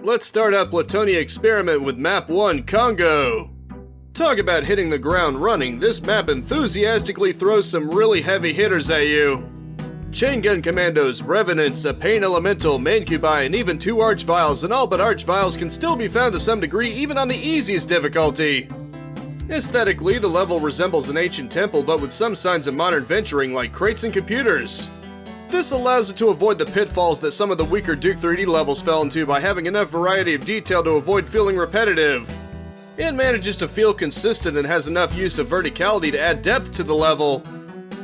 Let's start our Plutonia experiment with Map 1, Congo. Talk about hitting the ground running, this map enthusiastically throws some really heavy hitters at you. Chain gun commandos, revenants, a pain elemental, mancubi, and even 2 archviles, and all but archviles can still be found to some degree even on the easiest difficulty. Aesthetically, the level resembles an ancient temple but with some signs of modern venturing like crates and computers. This allows it to avoid the pitfalls that some of the weaker Duke 3D levels fell into by having enough variety of detail to avoid feeling repetitive. It manages to feel consistent and has enough use of verticality to add depth to the level.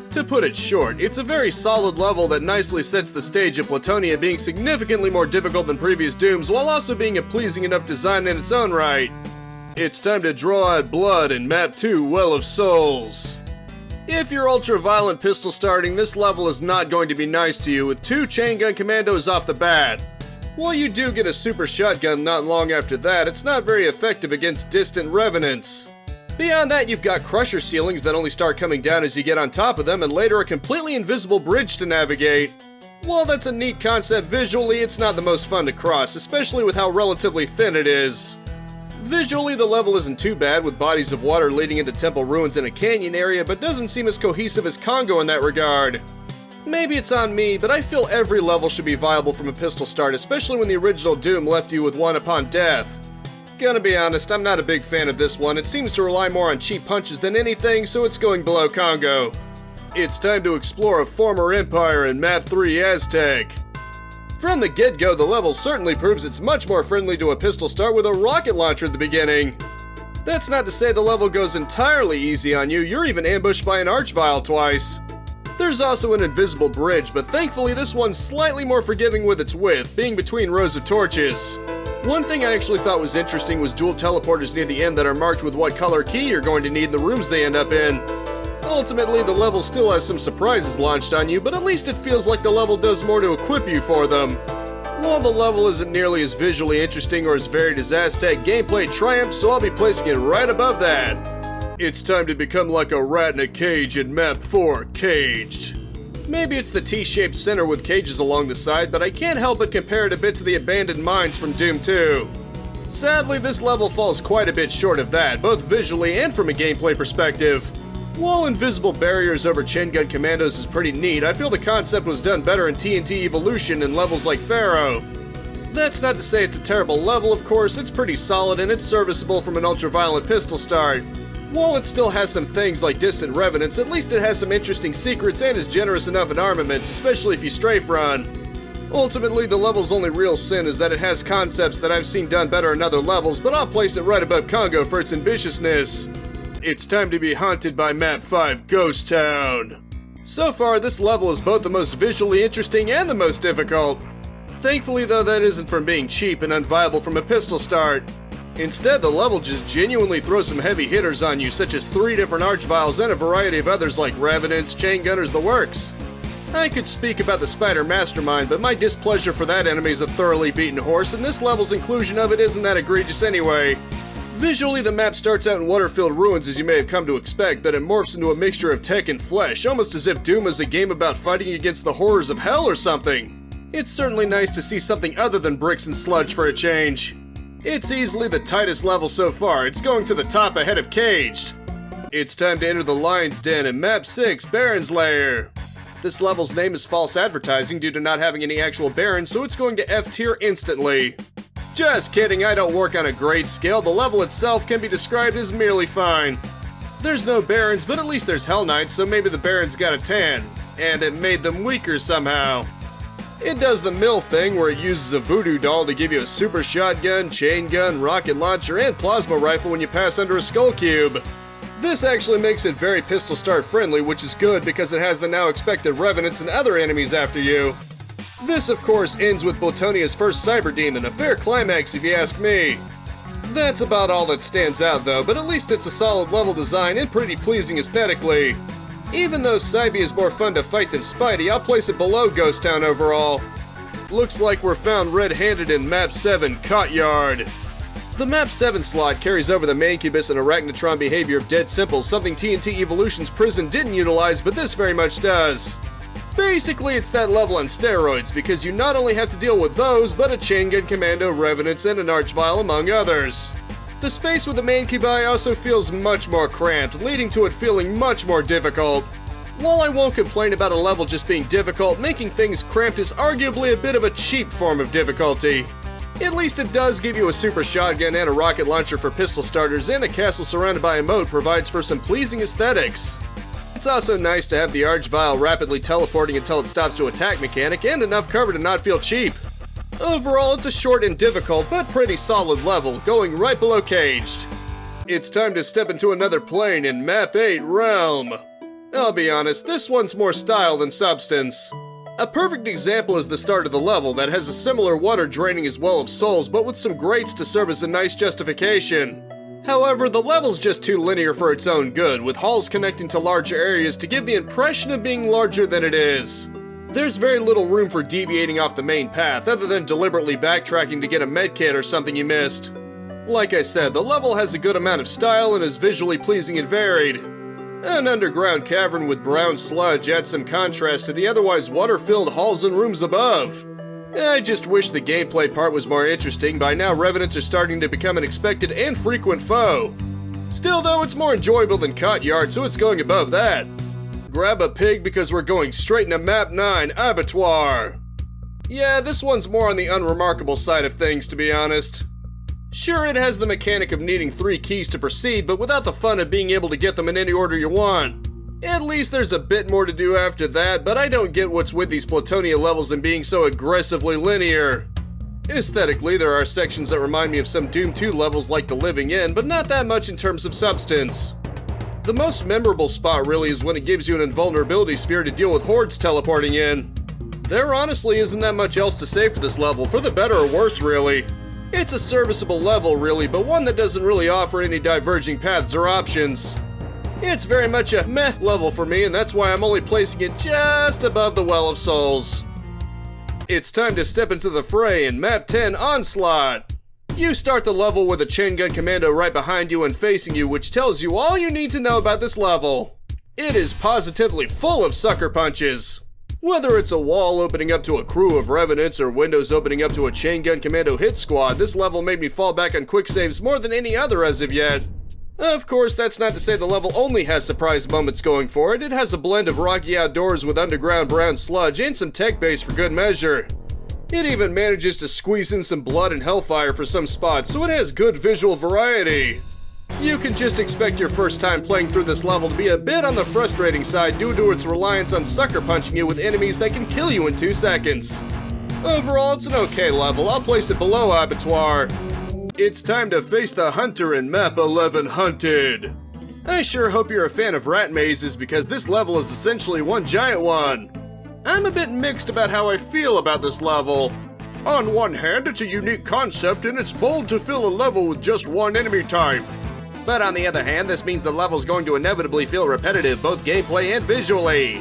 To put it short, it's a very solid level that nicely sets the stage of Plutonia being significantly more difficult than previous Dooms while also being a pleasing enough design in its own right. It's time to draw out blood in Map 2, Well of Souls. If you're ultra-violent pistol starting, this level is not going to be nice to you with 2 chain gun commandos off the bat. While you do get a super shotgun not long after that, it's not very effective against distant revenants. Beyond that, you've got crusher ceilings that only start coming down as you get on top of them, and later a completely invisible bridge to navigate. While that's a neat concept visually, it's not the most fun to cross, especially with how relatively thin it is. Visually, the level isn't too bad, with bodies of water leading into temple ruins in a canyon area, but doesn't seem as cohesive as Congo in that regard. Maybe it's on me, but I feel every level should be viable from a pistol start, especially when the original Doom left you with one upon death. Gonna be honest, I'm not a big fan of this one. It seems to rely more on cheap punches than anything, so it's going below Congo. It's time to explore a former empire in Map 3, Aztec. From the get-go, the level certainly proves it's much more friendly to a pistol start with a rocket launcher at the beginning. That's not to say the level goes entirely easy on you, you're even ambushed by an archvile twice. There's also an invisible bridge, but thankfully this one's slightly more forgiving with its width, being between rows of torches. One thing I actually thought was interesting was dual teleporters near the end that are marked with what color key you're going to need in the rooms they end up in. Ultimately, the level still has some surprises launched on you, but at least it feels like the level does more to equip you for them. While the level isn't nearly as visually interesting or as varied as Aztec, gameplay triumphs, so I'll be placing it right above that. It's time to become like a rat in a cage in Map 4, Caged. Maybe it's the T-shaped center with cages along the side, but I can't help but compare it a bit to the abandoned mines from Doom 2. Sadly, this level falls quite a bit short of that, both visually and from a gameplay perspective. While invisible barriers over chain gun commandos is pretty neat, I feel the concept was done better in TNT Evolution and levels like Pharaoh. That's not to say it's a terrible level, of course, it's pretty solid and it's serviceable from an ultra-violent pistol start. While it still has some things like distant revenants, at least it has some interesting secrets and is generous enough in armaments, especially if you strafe run. Ultimately, the level's only real sin is that it has concepts that I've seen done better in other levels, but I'll place it right above Congo for its ambitiousness. It's time to be haunted by Map 5, Ghost Town. So far, this level is both the most visually interesting and the most difficult. Thankfully though, that isn't from being cheap and unviable from a pistol start. Instead, the level just genuinely throws some heavy hitters on you, such as 3 different archviles and a variety of others like revenants, chain gunners, the works. I could speak about the Spider Mastermind, but my displeasure for that enemy is a thoroughly beaten horse, and this level's inclusion of it isn't that egregious anyway. Visually, the map starts out in water-filled ruins as you may have come to expect, but it morphs into a mixture of tech and flesh, almost as if Doom is a game about fighting against the horrors of hell or something. It's certainly nice to see something other than bricks and sludge for a change. It's easily the tightest level so far, it's going to the top ahead of Caged. It's time to enter the Lion's Den in Map 6, Baron's Lair. This level's name is false advertising due to not having any actual Barons, so it's going to F tier instantly. Just kidding, I don't work on a grade scale, the level itself can be described as merely fine. There's no Barons, but at least there's Hell Knights, so maybe the Barons got a tan. And it made them weaker somehow. It does the mill thing where it uses a voodoo doll to give you a super shotgun, chain gun, rocket launcher, and plasma rifle when you pass under a skull cube. This actually makes it very pistol start friendly, which is good because it has the now expected revenants and other enemies after you. This, of course, ends with Plutonia's first Cyberden, a fair climax if you ask me. That's about all that stands out though, but at least it's a solid level design and pretty pleasing aesthetically. Even though Cybe is more fun to fight than Spidey, I'll place it below Ghost Town overall. Looks like we're found red-handed in Map 7, Caughtyard. The Map 7 slot carries over the Mancubus and Arachnotron behavior of Dead Simple, something TNT Evolution's Prison didn't utilize, but this very much does. Basically, it's that level on steroids, because you not only have to deal with those, but a chain gun commando, revenants, and an archvile, among others. The space with the main Kibai also feels much more cramped, leading to it feeling much more difficult. While I won't complain about a level just being difficult, making things cramped is arguably a bit of a cheap form of difficulty. At least it does give you a super shotgun and a rocket launcher for pistol starters, and a castle surrounded by a moat provides for some pleasing aesthetics. It's also nice to have the Archvile rapidly teleporting until it stops to attack mechanic, and enough cover to not feel cheap. Overall, it's a short and difficult, but pretty solid level, going right below Caged. It's time to step into another plane in Map 8 Realm. I'll be honest, this one's more style than substance. A perfect example is the start of the level that has a similar water draining as Well of Souls, but with some grates to serve as a nice justification. However, the level's just too linear for its own good, with halls connecting to larger areas to give the impression of being larger than it is. There's very little room for deviating off the main path, other than deliberately backtracking to get a medkit or something you missed. Like I said, the level has a good amount of style and is visually pleasing and varied. An underground cavern with brown sludge adds some contrast to the otherwise water-filled halls and rooms above. I just wish the gameplay part was more interesting. By now, revenants are starting to become an expected and frequent foe. Still though, it's more enjoyable than Caughtyard, so it's going above that. Grab a pig because we're going straight into Map 9, Abattoire. Yeah, this one's more on the unremarkable side of things, to be honest. Sure, it has the mechanic of needing 3 keys to proceed, but without the fun of being able to get them in any order you want. At least there's a bit more to do after that, but I don't get what's with these Plutonia levels and being so aggressively linear. Aesthetically, there are sections that remind me of some Doom 2 levels like the Living Inn, but not that much in terms of substance. The most memorable spot really is when it gives you an invulnerability sphere to deal with hordes teleporting in. There honestly isn't that much else to say for this level, for the better or worse really. It's a serviceable level really, but one that doesn't really offer any diverging paths or options. It's very much a meh level for me, and that's why I'm only placing it just above the Well of Souls. It's time to step into the fray in Map 10 Onslaught. You start the level with a chain gun commando right behind you and facing you, which tells you all you need to know about this level. It is positively full of sucker punches. Whether it's a wall opening up to a crew of revenants or windows opening up to a chain gun commando hit squad, this level made me fall back on quick saves more than any other as of yet. Of course, that's not to say the level only has surprise moments going for it. It has a blend of rocky outdoors with underground brown sludge and some tech base for good measure. It even manages to squeeze in some blood and hellfire for some spots, so it has good visual variety. You can just expect your first time playing through this level to be a bit on the frustrating side due to its reliance on sucker punching you with enemies that can kill you in 2 seconds. Overall, it's an okay level. I'll place it below Abattoire. It's time to face the Hunter in Map 11 Hunted. I sure hope you're a fan of rat mazes because this level is essentially one giant one. I'm a bit mixed about how I feel about this level. On one hand, it's a unique concept and it's bold to fill a level with just one enemy type. But on the other hand, this means the level's going to inevitably feel repetitive, both gameplay and visually.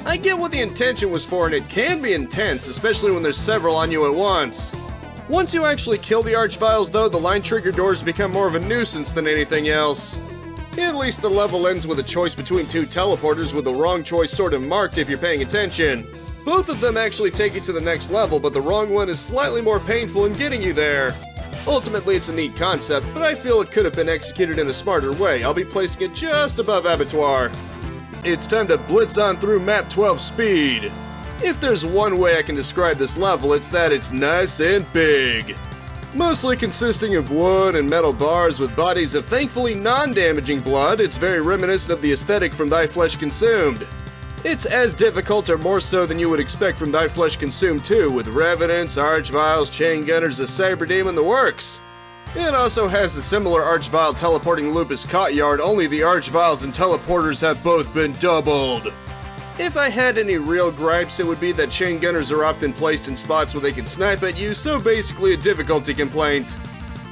I get what the intention was for, and it can be intense, especially when there's several on you at once. Once you actually kill the Archviles though, the line trigger doors become more of a nuisance than anything else. At least the level ends with a choice between 2 teleporters with the wrong choice sort of marked if you're paying attention. Both of them actually take you to the next level, but the wrong one is slightly more painful in getting you there. Ultimately, it's a neat concept, but I feel it could have been executed in a smarter way. I'll be placing it just above Abattoire. It's time to blitz on through Map 12 Speed. If there's one way I can describe this level, it's that it's nice and big. Mostly consisting of wood and metal bars with bodies of thankfully non-damaging blood, it's very reminiscent of the aesthetic from Thy Flesh Consumed. It's as difficult or more so than you would expect from Thy Flesh Consumed 2, with revenants, archviles, chain gunners, a Cyberden, and the works. It also has a similar archvile teleporting loop as Caughtyard, only the archviles and teleporters have both been doubled. If I had any real gripes, it would be that chain gunners are often placed in spots where they can snipe at you, so basically a difficulty complaint.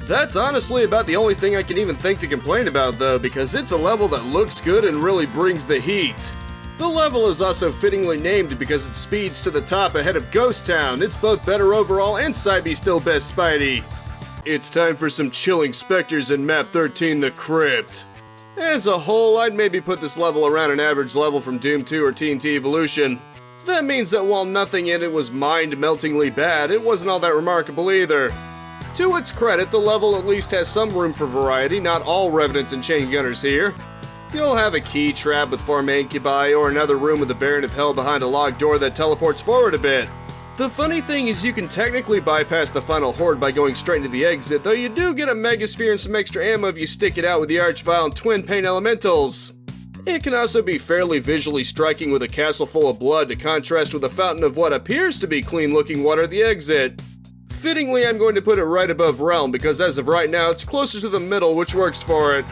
That's honestly about the only thing I can even think to complain about though, because it's a level that looks good and really brings the heat. The level is also fittingly named because it speeds to the top ahead of Ghost Town. It's both better overall and Cybe still best Spidey. It's time for some chilling specters in Map 13, the Crypt. As a whole, I'd maybe put this level around an average level from Doom 2 or TNT Evolution. That means that while nothing in it was mind-meltingly bad, it wasn't all that remarkable either. To its credit, the level at least has some room for variety, not all Revenants and Chain Gunners here. You'll have a key trap with 4 incubi, or another room with the Baron of Hell behind a locked door that teleports forward a bit. The funny thing is you can technically bypass the final horde by going straight into the exit, though you do get a Megasphere and some extra ammo if you stick it out with the Archvile and Twin Pain Elementals. It can also be fairly visually striking with a castle full of blood to contrast with a fountain of what appears to be clean-looking water at the exit. Fittingly, I'm going to put it right above Realm because as of right now, it's closer to the middle, which works for it.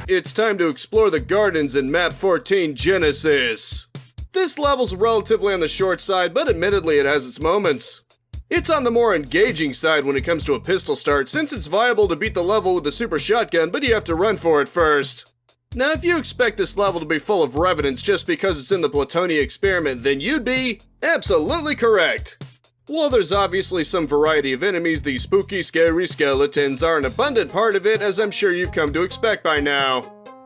It's time to explore the gardens in Map 14 Genesis. This level's relatively on the short side, but admittedly it has its moments. It's on the more engaging side when it comes to a pistol start, since it's viable to beat the level with the super shotgun, but you have to run for it first. Now, if you expect this level to be full of Revenants just because it's in the Plutonia experiment, then you'd be absolutely correct. While there's obviously some variety of enemies, these spooky, scary skeletons are an abundant part of it, as I'm sure you've come to expect by now.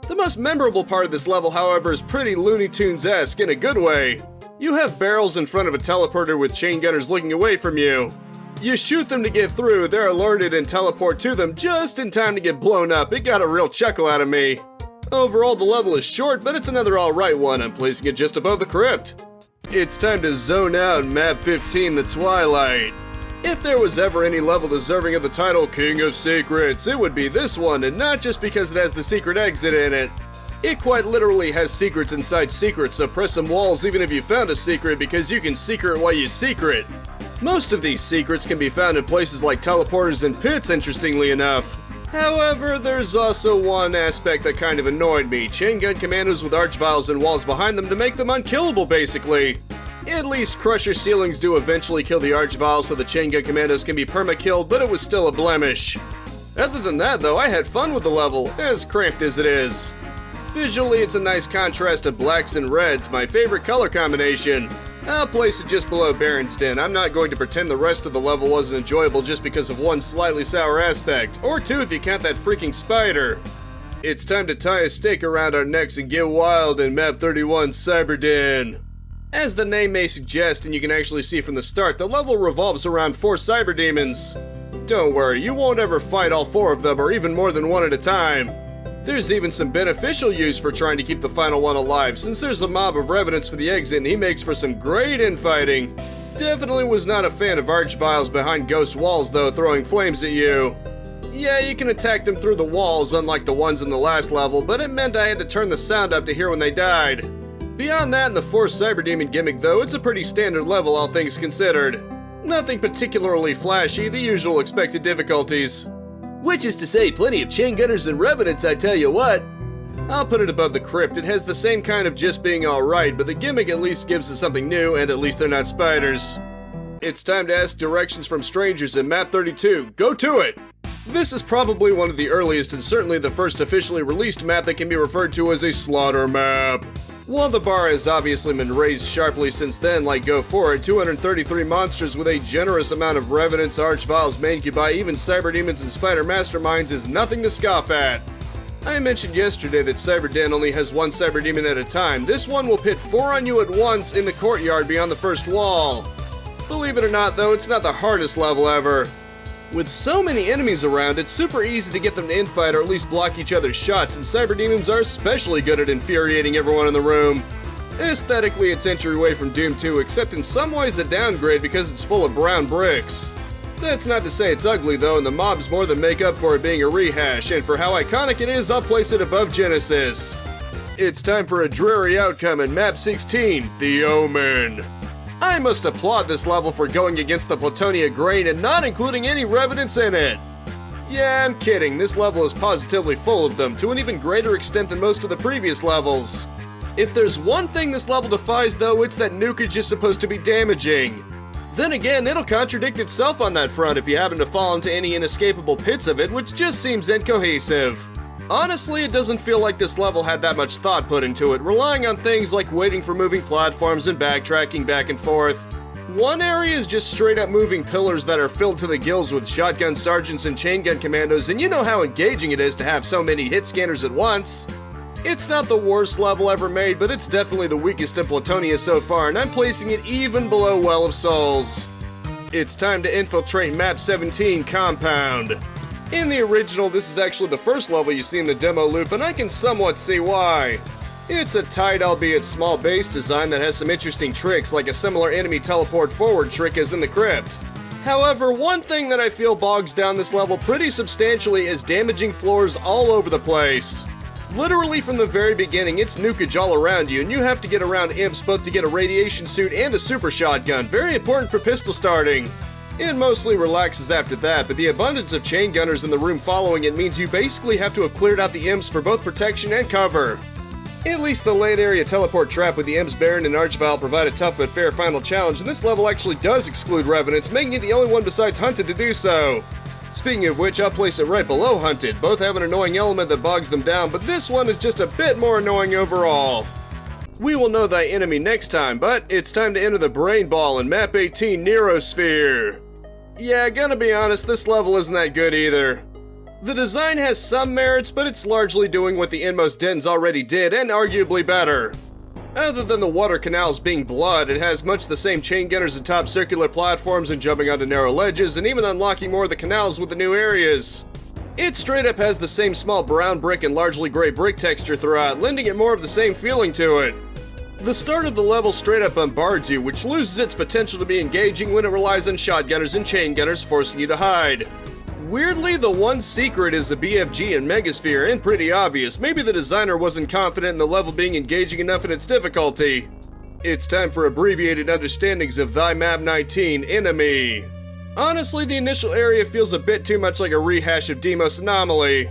The most memorable part of this level, however, is pretty Looney Tunes-esque in a good way. You have barrels in front of a teleporter with chain gunners looking away from you. You shoot them to get through, they're alerted and teleport to them just in time to get blown up. It got a real chuckle out of me. Overall, the level is short, but it's another alright one. I'm placing it just above the Crypt. It's time to zone out Map 15, the Twilight. If there was ever any level deserving of the title King of Secrets, it would be this one, and not just because it has the secret exit in it. It quite literally has secrets inside secrets, so press some walls even if you found a secret because you can secret while you secret. Most of these secrets can be found in places like teleporters and pits, interestingly enough. However, there's also one aspect that kind of annoyed me. Chain gun commandos with archviles and walls behind them to make them unkillable, basically. At least Crusher ceilings do eventually kill the archviles so the chain gun commandos can be perma-killed, but it was still a blemish. Other than that though, I had fun with the level, as cramped as it is. Visually, it's a nice contrast to blacks and reds, my favorite color combination. I'll place it just below Baron's Den. I'm not going to pretend the rest of the level wasn't enjoyable just because of one slightly sour aspect, or two if you count that freaking spider. It's time to tie a stake around our necks and get wild in Map 31 Cyberden. As the name may suggest, and you can actually see from the start, the level revolves around 4 cyberdemons. Don't worry, you won't ever fight all 4 of them, or even more than one at a time. There's even some beneficial use for trying to keep the final one alive, since there's a mob of Revenants for the exit and he makes for some great infighting. Definitely was not a fan of archviles behind ghost walls though, throwing flames at you. Yeah, you can attack them through the walls, unlike the ones in the last level, but it meant I had to turn the sound up to hear when they died. Beyond that and the 4 Cyberdemon gimmick though, it's a pretty standard level all things considered. Nothing particularly flashy, the usual expected difficulties. Which is to say, plenty of chain gunners and revenants, I tell you what. I'll put it above the Crypt. It has the same kind of just being alright, but the gimmick at least gives us something new, and at least they're not spiders. It's time to ask directions from strangers in Map 32. Go to it! This is probably one of the earliest and certainly the first officially released map that can be referred to as a slaughter map. While the bar has obviously been raised sharply since then, like go for it, 233 monsters with a generous amount of revenants, archviles, mancubi, even cyberdemons and spider masterminds is nothing to scoff at. I mentioned yesterday that Cyberden only has 1 cyberdemon at a time. This one will pit 4 on you at once in the courtyard beyond the first wall. Believe it or not though, it's not the hardest level ever. With so many enemies around, it's super easy to get them to infight or at least block each other's shots, and cyberdemons are especially good at infuriating everyone in the room. Aesthetically, it's entryway from Doom 2, except in some ways a downgrade because it's full of brown bricks. That's not to say it's ugly though, and the mobs more than make up for it being a rehash, and for how iconic it is, I'll place it above Genesis. It's time for a dreary outcome in Map 16, the Omen. I must applaud this level for going against the Plutonia grain and not including any revenants in it. Yeah, I'm kidding, this level is positively full of them, to an even greater extent than most of the previous levels. If there's one thing this level defies though, it's that nukage is supposed to be damaging. Then again, it'll contradict itself on that front if you happen to fall into any inescapable pits of it, which just seems incohesive. Honestly, it doesn't feel like this level had that much thought put into it, relying on things like waiting for moving platforms and backtracking back and forth. One area is just straight up moving pillars that are filled to the gills with shotgun sergeants and chain gun commandos, and you know how engaging it is to have so many hit scanners at once. It's not the worst level ever made, but it's definitely the weakest in Plutonia so far, and I'm placing it even below Well of Souls. It's time to infiltrate Map 17 Compound. In the original, this is actually the first level you see in the demo loop, and I can somewhat see why. It's a tight, albeit small base design that has some interesting tricks, like a similar enemy teleport forward trick as in the Crypt. However, one thing that I feel bogs down this level pretty substantially is damaging floors all over the place. Literally from the very beginning, it's nukage all around you, and you have to get around imps both to get a radiation suit and a super shotgun, very important for pistol starting. It mostly relaxes after that, but the abundance of chain gunners in the room following it means you basically have to have cleared out the imps for both protection and cover. At least the late area teleport trap with the imps Baron and Archvile provide a tough but fair final challenge, and this level actually does exclude Revenants, making it the only one besides Hunted to do so. Speaking of which, I'll place it right below Hunted. Both have an annoying element that bogs them down, but this one is just a bit more annoying overall. We will know thy enemy next time, but it's time to enter the Brain Ball in Map 18 Neurosphere. Yeah, gonna be honest, this level isn't that good either. The design has some merits, but it's largely doing what the Inmost Dens already did, and arguably better. Other than the water canals being blood, it has much the same chain gunners atop circular platforms and jumping onto narrow ledges, and even unlocking more of the canals with the new areas. It straight up has the same small brown brick and largely gray brick texture throughout, lending it more of the same feeling to it. The start of the level straight up bombards you, which loses its potential to be engaging when it relies on shotgunners and chain gunners forcing you to hide. Weirdly, the one secret is the BFG and Megasphere, and pretty obvious. Maybe the designer wasn't confident in the level being engaging enough in its difficulty. It's time for abbreviated understandings of Thy Map 19 Enemy. Honestly, the initial area feels a bit too much like a rehash of Deimos Anomaly.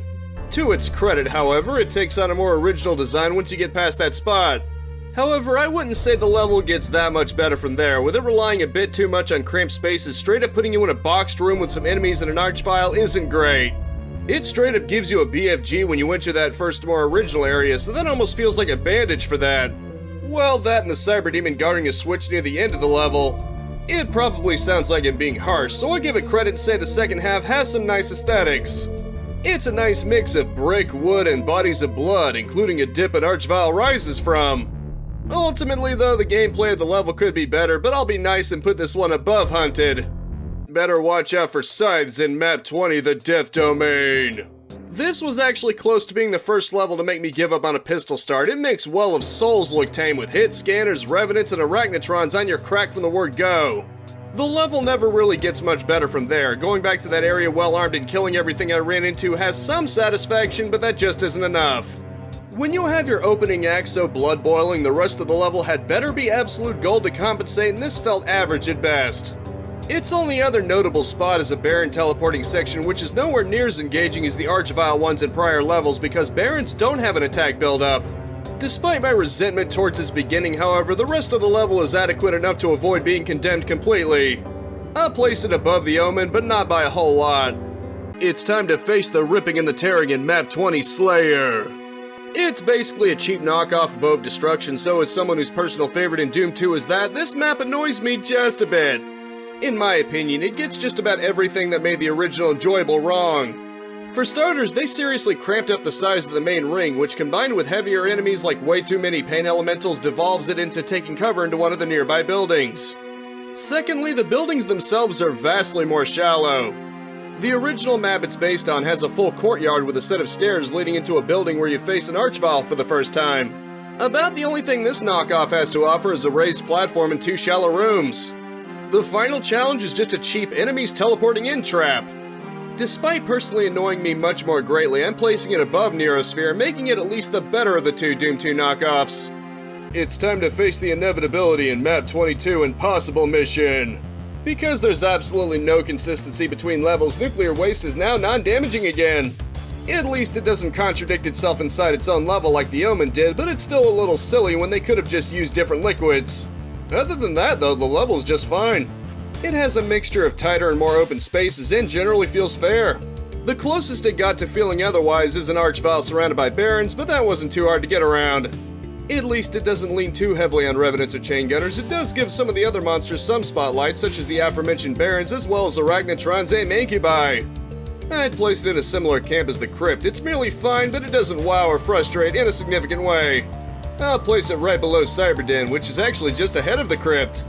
To its credit, however, it takes on a more original design once you get past that spot. However, I wouldn't say the level gets that much better from there, with it relying a bit too much on cramped spaces. Straight up putting you in a boxed room with some enemies and an archvile isn't great. It straight up gives you a BFG when you enter that first more original area, so that almost feels like a bandage for that. Well, that and the Cyberdemon guarding a switch near the end of the level. It probably sounds like I'm being harsh, so I'll give it credit and say the second half has some nice aesthetics. It's a nice mix of brick, wood, and bodies of blood, including a dip an archvile rises from. Ultimately, though, the gameplay of the level could be better, but I'll be nice and put this one above Hunted. Better watch out for scythes in Map 20, the Death Domain. This was actually close to being the first level to make me give up on a pistol start. It makes Well of Souls look tame with hit scanners, revenants, and arachnotrons on your crack from the word go. The level never really gets much better from there. Going back to that area well armed and killing everything I ran into has some satisfaction, but that just isn't enough. When you have your opening act so blood-boiling, the rest of the level had better be absolute gold to compensate, and this felt average at best. Its only other notable spot is a Baron teleporting section, which is nowhere near as engaging as the Archvile ones in prior levels because Barons don't have an attack build-up. Despite my resentment towards its beginning, however, the rest of the level is adequate enough to avoid being condemned completely. I'll place it above the Omen, but not by a whole lot. It's time to face the ripping and the tearing in Map 20 Slayer. It's basically a cheap knockoff of Ove Destruction, so as someone whose personal favorite in Doom 2 is that, this map annoys me just a bit. In my opinion, it gets just about everything that made the original enjoyable wrong. For starters, they seriously cramped up the size of the main ring, which combined with heavier enemies like way too many pain elementals devolves it into taking cover into one of the nearby buildings. Secondly, the buildings themselves are vastly more shallow. The original map it's based on has a full courtyard with a set of stairs leading into a building where you face an archvile for the first time. About the only thing this knockoff has to offer is a raised platform and 2 shallow rooms. The final challenge is just a cheap enemies teleporting in trap. Despite personally annoying me much more greatly, I'm placing it above Neurosphere, making it at least the better of the 2 Doom 2 knockoffs. It's time to face the inevitability in Map 22 Impossible Mission. Because there's absolutely no consistency between levels, nuclear waste is now non-damaging again. At least it doesn't contradict itself inside its own level like the Omen did, but it's still a little silly when they could have just used different liquids. Other than that though, the level's just fine. It has a mixture of tighter and more open spaces and generally feels fair. The closest it got to feeling otherwise is an archvile surrounded by barons, but that wasn't too hard to get around. At least it doesn't lean too heavily on revenants or chain gunners. It does give some of the other monsters some spotlight, such as the aforementioned barons as well as arachnotrons and incubi. I'd place it in a similar camp as the Crypt. It's merely fine, but it doesn't wow or frustrate in a significant way. I'll place it right below Cyberden, which is actually just ahead of the Crypt.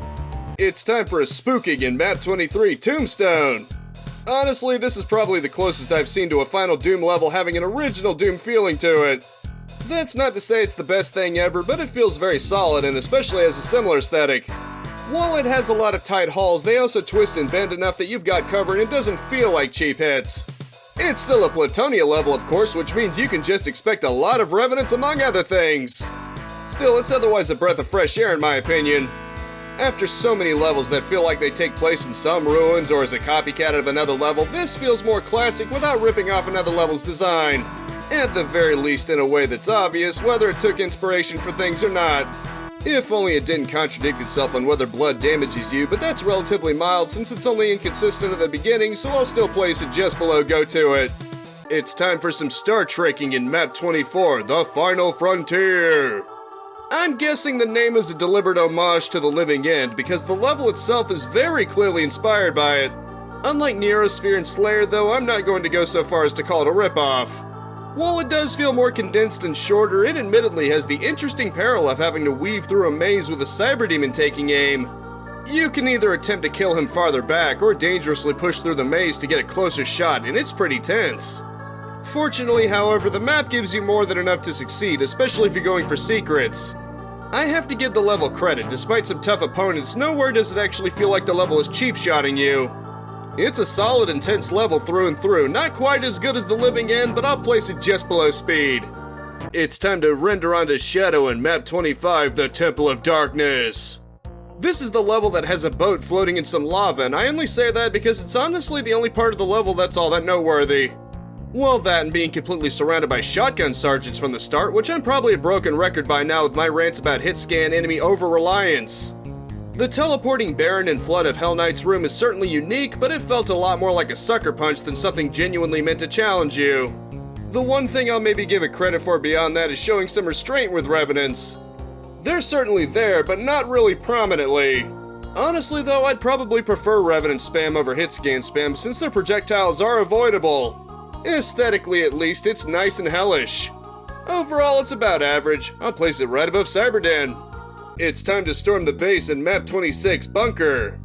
It's time for a spooking in Map 23, Tombstone. Honestly, this is probably the closest I've seen to a final Doom level having an original Doom feeling to it. That's not to say it's the best thing ever, but it feels very solid and especially has a similar aesthetic. While it has a lot of tight halls, they also twist and bend enough that you've got cover and it doesn't feel like cheap hits. It's still a Plutonia level, of course, which means you can just expect a lot of revenants among other things. Still, it's otherwise a breath of fresh air in my opinion. After so many levels that feel like they take place in some ruins or as a copycat of another level, this feels more classic without ripping off another level's design. At the very least in a way that's obvious, whether it took inspiration for things or not. If only it didn't contradict itself on whether blood damages you, but that's relatively mild since it's only inconsistent at the beginning, so I'll still place it just below Go To It. It's time for some Star Trekking in Map 24, The Final Frontier. I'm guessing the name is a deliberate homage to The Living End because the level itself is very clearly inspired by it. Unlike Neurosphere and Lair, though, I'm not going to go so far as to call it a ripoff. While it does feel more condensed and shorter, it admittedly has the interesting peril of having to weave through a maze with a cyberdemon taking aim. You can either attempt to kill him farther back or dangerously push through the maze to get a closer shot, and it's pretty tense. Fortunately, however, the map gives you more than enough to succeed, especially if you're going for secrets. I have to give the level credit, despite some tough opponents, nowhere does it actually feel like the level is cheap-shotting you. It's a solid, intense level through and through, not quite as good as The Living End, but I'll place it just below Speed. It's time to render onto Shadow in Map 25, the Temple of Darkness. This is the level that has a boat floating in some lava, and I only say that because it's honestly the only part of the level that's all that noteworthy. Well, that and being completely surrounded by shotgun sergeants from the start, which I'm probably a broken record by now with my rants about hit-scan enemy over-reliance. The teleporting Baron and Flood of Hell Knight's room is certainly unique, but it felt a lot more like a sucker punch than something genuinely meant to challenge you. The one thing I'll maybe give it credit for beyond that is showing some restraint with revenants. They're certainly there, but not really prominently. Honestly though, I'd probably prefer revenant spam over hit scan spam since their projectiles are avoidable. Aesthetically at least, it's nice and hellish. Overall, it's about average. I'll place it right above Cyberden. It's time to storm the base in Map 26, Bunker.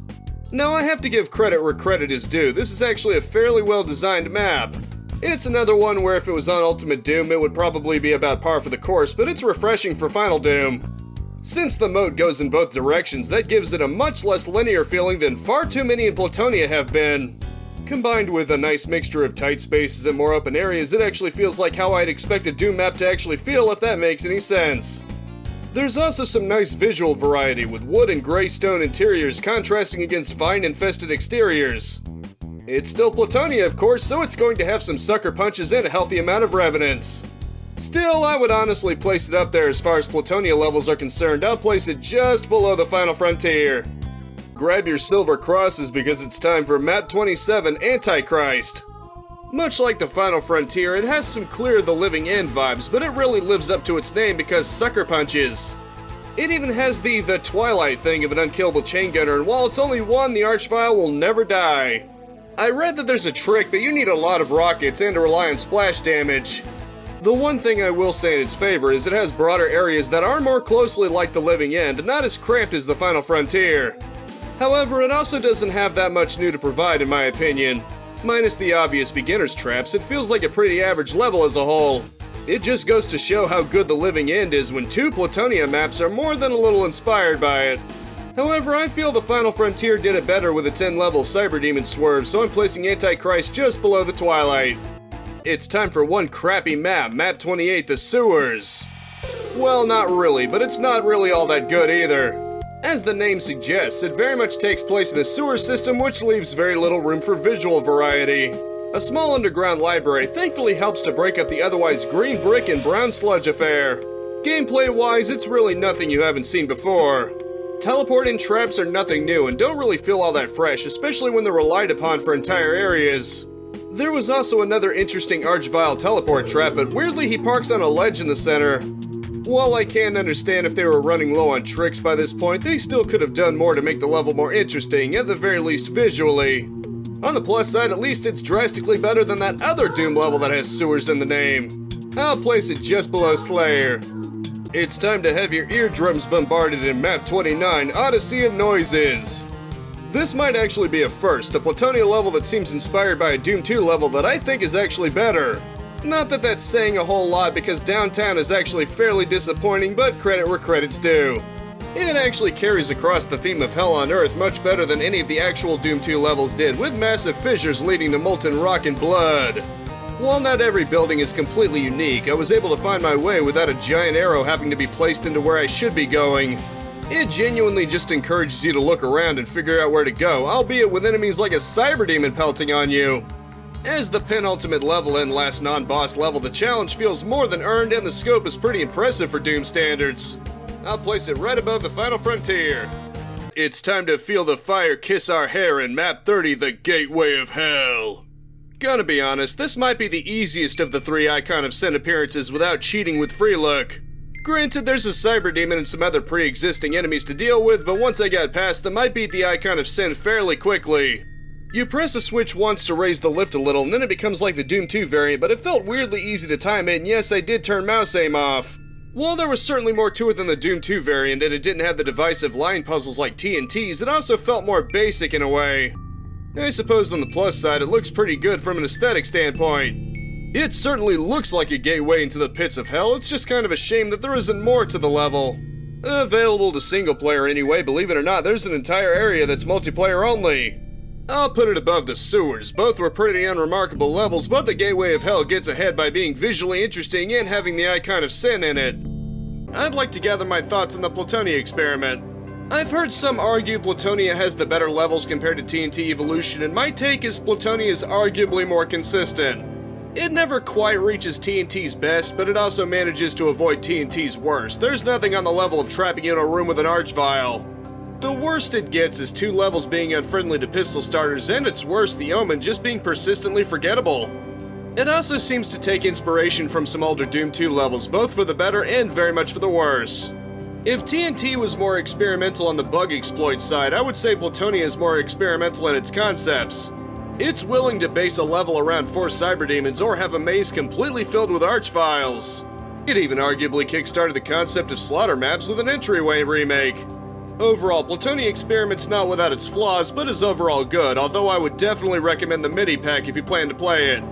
Now I have to give credit where credit is due. This is actually a fairly well-designed map. It's another one where if it was on Ultimate Doom, it would probably be about par for the course, but it's refreshing for Final Doom. Since the moat goes in both directions, that gives it a much less linear feeling than far too many in Plutonia have been. Combined with a nice mixture of tight spaces and more open areas, it actually feels like how I'd expect a Doom map to actually feel, if that makes any sense. There's also some nice visual variety, with wood and gray stone interiors contrasting against vine-infested exteriors. It's still Plutonia, of course, so it's going to have some sucker punches and a healthy amount of revenants. Still, I would honestly place it up there as far as Plutonia levels are concerned. I'll place it just below the Final Frontier. Grab your silver crosses because it's time for Map 27, Antichrist. Much like the Final Frontier, it has some clear The Living End vibes, but it really lives up to its name because sucker punches. It even has the Twilight thing of an unkillable chain gunner, and while it's only one, the Archvile will never die. I read that there's a trick, but you need a lot of rockets and to rely on splash damage. The one thing I will say in its favor is it has broader areas that are more closely like The Living End, and not as cramped as the Final Frontier. However, it also doesn't have that much new to provide in my opinion. Minus the obvious beginner's traps, it feels like a pretty average level as a whole. It just goes to show how good The Living End is when two Plutonia maps are more than a little inspired by it. However, I feel the Final Frontier did it better with a 10-level Cyberdemon swerve, so I'm placing Antichrist just below the Twilight. It's time for one crappy map, Map 28, the Sewers. Well, not really, but it's not really all that good either. As the name suggests, it very much takes place in a sewer system which leaves very little room for visual variety. A small underground library thankfully helps to break up the otherwise green brick and brown sludge affair. Gameplay-wise, it's really nothing you haven't seen before. Teleporting traps are nothing new and don't really feel all that fresh, especially when they're relied upon for entire areas. There was also another interesting Archvile teleport trap, but weirdly he parks on a ledge in the center. While I can understand if they were running low on tricks by this point, they still could have done more to make the level more interesting, at the very least visually. On the plus side, at least it's drastically better than that other Doom level that has sewers in the name. I'll place it just below Lair. It's time to have your eardrums bombarded in Map 29, Odyssey of Noises. This might actually be a first, a Plutonia level that seems inspired by a Doom 2 level that I think is actually better. Not that that's saying a whole lot because downtown is actually fairly disappointing, but credit where credit's due. It actually carries across the theme of Hell on Earth much better than any of the actual Doom 2 levels did, with massive fissures leading to molten rock and blood. While not every building is completely unique, I was able to find my way without a giant arrow having to be placed into where I should be going. It genuinely just encourages you to look around and figure out where to go, albeit with enemies like a Cyberden pelting on you. As the penultimate level and last non-boss level, the challenge feels more than earned and the scope is pretty impressive for Doom standards. I'll place it right above the final frontier. It's time to feel the fire kiss our hair in Map 30, the Gateway of Hell. Gonna be honest, this might be the easiest of the 3 Icon of Sin appearances without cheating with free look. Granted, there's a Cyberdemon and some other pre-existing enemies to deal with, but once I got past them, I beat the Icon of Sin fairly quickly. You press a switch once to raise the lift a little, and then it becomes like the Doom 2 variant, but it felt weirdly easy to time it, and yes, I did turn mouse aim off. While there was certainly more to it than the Doom 2 variant, and it didn't have the divisive line puzzles like TNTs, it also felt more basic in a way. I suppose on the plus side, it looks pretty good from an aesthetic standpoint. It certainly looks like a gateway into the pits of hell, it's just kind of a shame that there isn't more to the level. Available to single player anyway, believe it or not, there's an entire area that's multiplayer only. I'll put it above the sewers, both were pretty unremarkable levels, but the Gateway of Hell gets ahead by being visually interesting and having the Icon of Sin in it. I'd like to gather my thoughts on the Plutonia experiment. I've heard some argue Plutonia has the better levels compared to TNT Evolution, and my take is Plutonia is arguably more consistent. It never quite reaches TNT's best, but it also manages to avoid TNT's worst. There's nothing on the level of trapping you in a room with an archvile. The worst it gets is 2 levels being unfriendly to pistol starters, and it's worse, the Omen just being persistently forgettable. It also seems to take inspiration from some older Doom 2 levels, both for the better and very much for the worse. If TNT was more experimental on the bug exploit side, I would say Plutonia is more experimental in its concepts. It's willing to base a level around 4 Cyberdemons or have a maze completely filled with archviles. It even arguably kickstarted the concept of slaughter maps with an entryway remake. Overall, Plutonia experiment's not without its flaws, but is overall good, although I would definitely recommend the MIDI pack if you plan to play it.